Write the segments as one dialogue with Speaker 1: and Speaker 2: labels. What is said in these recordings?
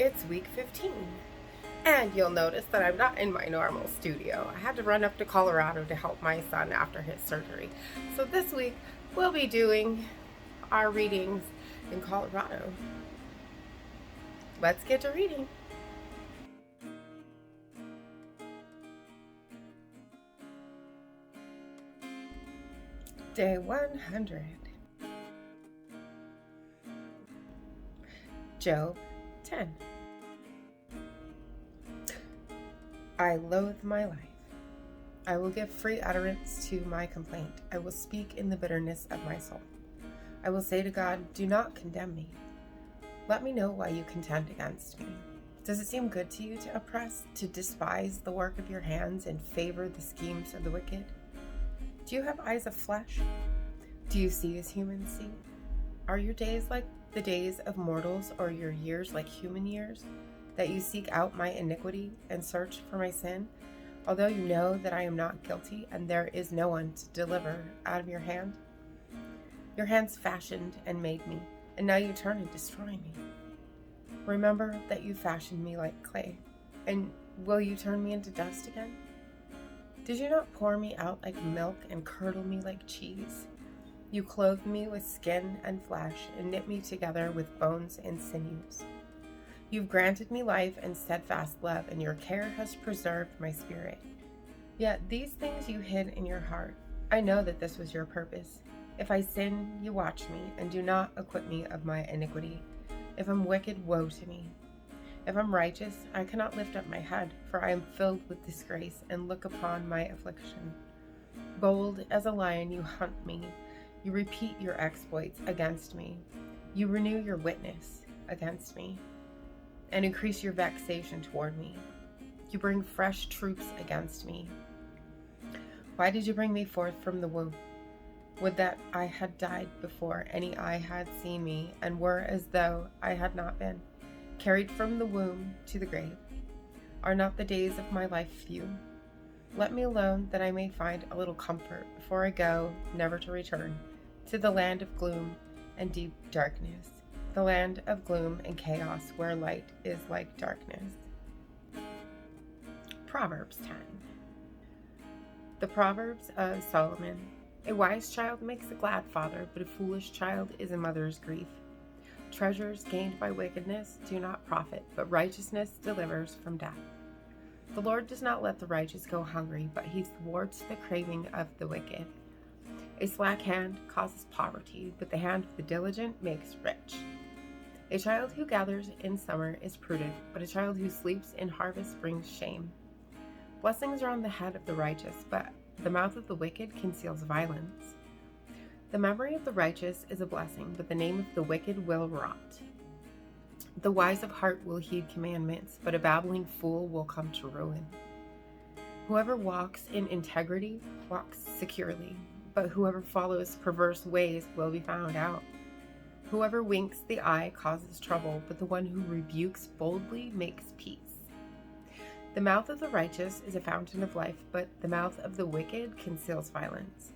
Speaker 1: It's week 15, and you'll notice that I'm not in my normal studio. I had to run up to Colorado to help my son after his surgery. So this week, we'll be doing our readings in Colorado. Let's get to reading. Day 100. Job 10. I loathe my life. I will give free utterance to my complaint. I will speak in the bitterness of my soul. I will say to God, do not condemn me. Let me know why you contend against me. Does it seem good to you to oppress, to despise the work of your hands and favor the schemes of the wicked? Do you have eyes of flesh? Do you see as humans see? Are your days like the days of mortals, or your years like human years, that you seek out my iniquity and search for my sin, although you know that I am not guilty and there is no one to deliver out of your hand? Your hands fashioned and made me, and now you turn and destroy me. Remember that you fashioned me like clay, and will you turn me into dust again? Did you not pour me out like milk and curdle me like cheese? You clothed me with skin and flesh and knit me together with bones and sinews. You've granted me life and steadfast love, and your care has preserved my spirit. Yet these things you hid in your heart. I know that this was your purpose. If I sin, you watch me, and do not acquit me of my iniquity. If I'm wicked, woe to me. If I'm righteous, I cannot lift up my head, for I am filled with disgrace and look upon my affliction. Bold as a lion, you hunt me. You repeat your exploits against me. You renew your witness against me and increase your vexation toward me. You bring fresh troops against me. Why did you bring me forth from the womb? Would that I had died before any eye had seen me, and were as though I had not been, carried from the womb to the grave. Are not the days of my life few? Let me alone that I may find a little comfort before I go, never to return, to the land of gloom and deep darkness, the land of gloom and chaos where light is like darkness. Proverbs 10. The Proverbs of Solomon. A wise child makes a glad father, but a foolish child is a mother's grief. Treasures gained by wickedness do not profit, but righteousness delivers from death. The Lord does not let the righteous go hungry, but he thwarts the craving of the wicked. A slack hand causes poverty, but the hand of the diligent makes rich. A child who gathers in summer is prudent, but a child who sleeps in harvest brings shame. Blessings are on the head of the righteous, but the mouth of the wicked conceals violence. The memory of the righteous is a blessing, but the name of the wicked will rot. The wise of heart will heed commandments, but a babbling fool will come to ruin. Whoever walks in integrity walks securely, but whoever follows perverse ways will be found out. Whoever winks the eye causes trouble, but the one who rebukes boldly makes peace. The mouth of the righteous is a fountain of life, but the mouth of the wicked conceals violence.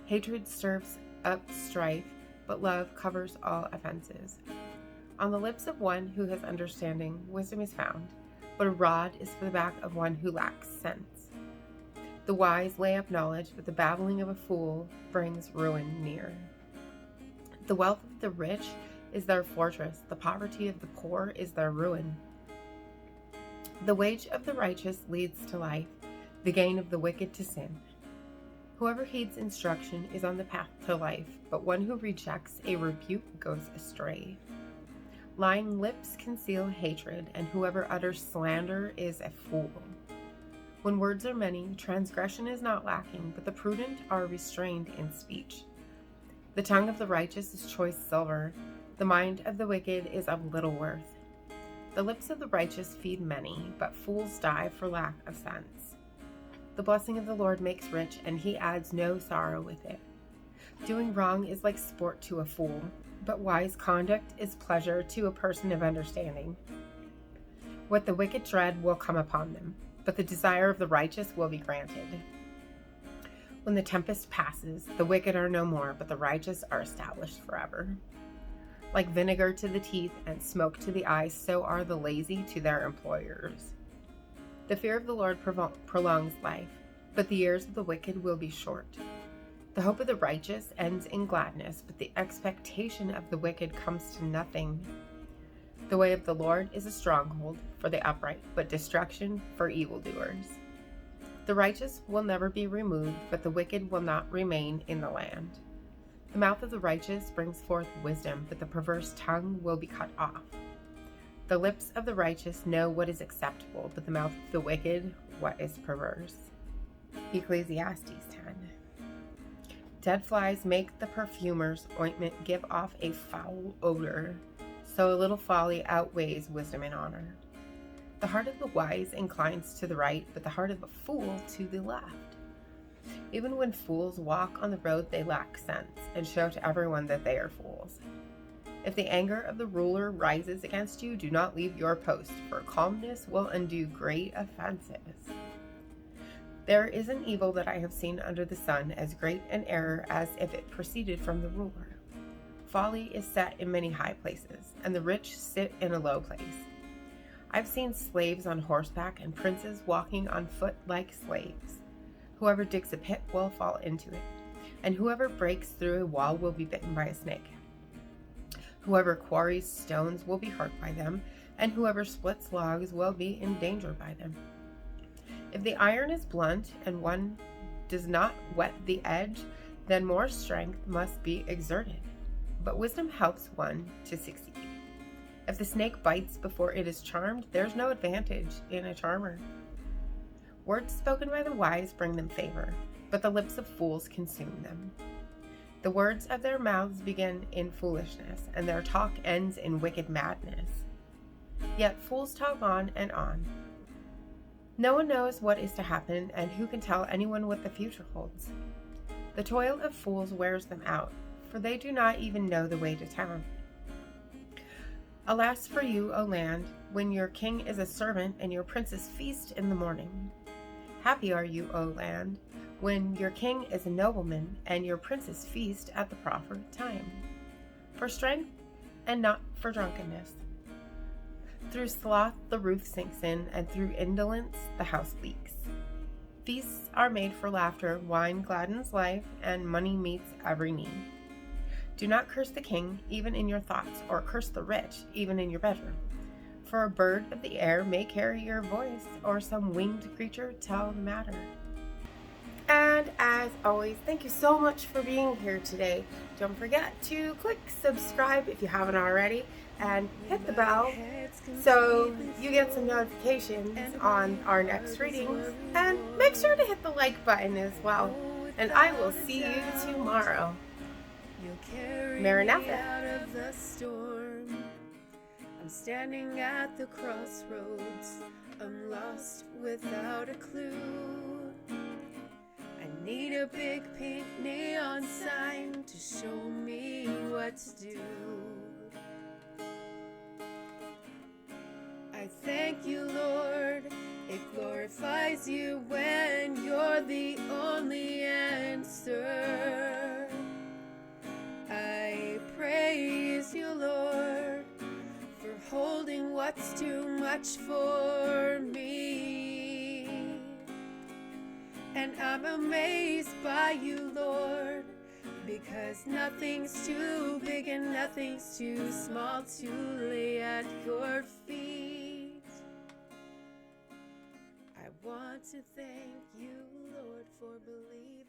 Speaker 1: Hatred stirs up strife, but love covers all offenses. On the lips of one who has understanding, wisdom is found, but a rod is for the back of one who lacks sense. The wise lay up knowledge, but the babbling of a fool brings ruin near. The wealth of the rich is their fortress, the poverty of the poor is their ruin. The wage of the righteous leads to life, the gain of the wicked to sin. Whoever heeds instruction is on the path to life, but one who rejects a rebuke goes astray. Lying lips conceal hatred, and whoever utters slander is a fool. When words are many, transgression is not lacking, but the prudent are restrained in speech. The tongue of the righteous is choice silver, the mind of the wicked is of little worth. The lips of the righteous feed many, but fools die for lack of sense. The blessing of the Lord makes rich, and he adds no sorrow with it. Doing wrong is like sport to a fool, but wise conduct is pleasure to a person of understanding. What the wicked dread will come upon them, but the desire of the righteous will be granted. When the tempest passes, the wicked are no more, but the righteous are established forever. Like vinegar to the teeth and smoke to the eyes, so are the lazy to their employers. The fear of the Lord prolongs life, but the years of the wicked will be short. The hope of the righteous ends in gladness, but the expectation of the wicked comes to nothing. The way of the Lord is a stronghold for the upright, but destruction for evildoers. The righteous will never be removed, but the wicked will not remain in the land. The mouth of the righteous brings forth wisdom, but the perverse tongue will be cut off. The lips of the righteous know what is acceptable, but the mouth of the wicked, what is perverse. Ecclesiastes 10. Dead flies make the perfumer's ointment give off a foul odor, so a little folly outweighs wisdom and honor. The heart of the wise inclines to the right, but the heart of a fool to the left. Even when fools walk on the road, they lack sense and show to everyone that they are fools. If the anger of the ruler rises against you, do not leave your post, for calmness will undo great offenses. There is an evil that I have seen under the sun, as great an error as if it proceeded from the ruler. Folly is set in many high places, and the rich sit in a low place. I've seen slaves on horseback and princes walking on foot like slaves. Whoever digs a pit will fall into it, and whoever breaks through a wall will be bitten by a snake. Whoever quarries stones will be hurt by them, and whoever splits logs will be in danger by them. If the iron is blunt and one does not whet the edge, then more strength must be exerted. But wisdom helps one to succeed. If the snake bites before it is charmed, there's no advantage in a charmer. Words spoken by the wise bring them favor, but the lips of fools consume them. The words of their mouths begin in foolishness, and their talk ends in wicked madness. Yet fools talk on and on. No one knows what is to happen, and who can tell anyone what the future holds? The toil of fools wears them out, for they do not even know the way to town. Alas for you, O land, when your king is a servant and your princes feast in the morning. Happy are you, O land, when your king is a nobleman and your princes feast at the proper time, for strength and not for drunkenness. Through sloth the roof sinks in, and through indolence the house leaks. Feasts are made for laughter, wine gladdens life, and money meets every need. Do not curse the king, even in your thoughts, or curse the rich, even in your bedroom. For a bird of the air may carry your voice, or some winged creature tell the matter. And as always, thank you so much for being here today. Don't forget to click subscribe if you haven't already, and hit the bell so you get some notifications on our next readings. And make sure to hit the like button as well. And I will see you tomorrow. Maranatha.
Speaker 2: I'm standing at the crossroads. I'm lost without a clue. I need a big pink neon sign to show me what to do. I thank you, Lord. It glorifies you when you're the only answer. I praise you, Lord, for holding what's too much for me. And I'm amazed by you, Lord, because nothing's too big and nothing's too small to lay at your feet. I want to thank you, Lord, for believing.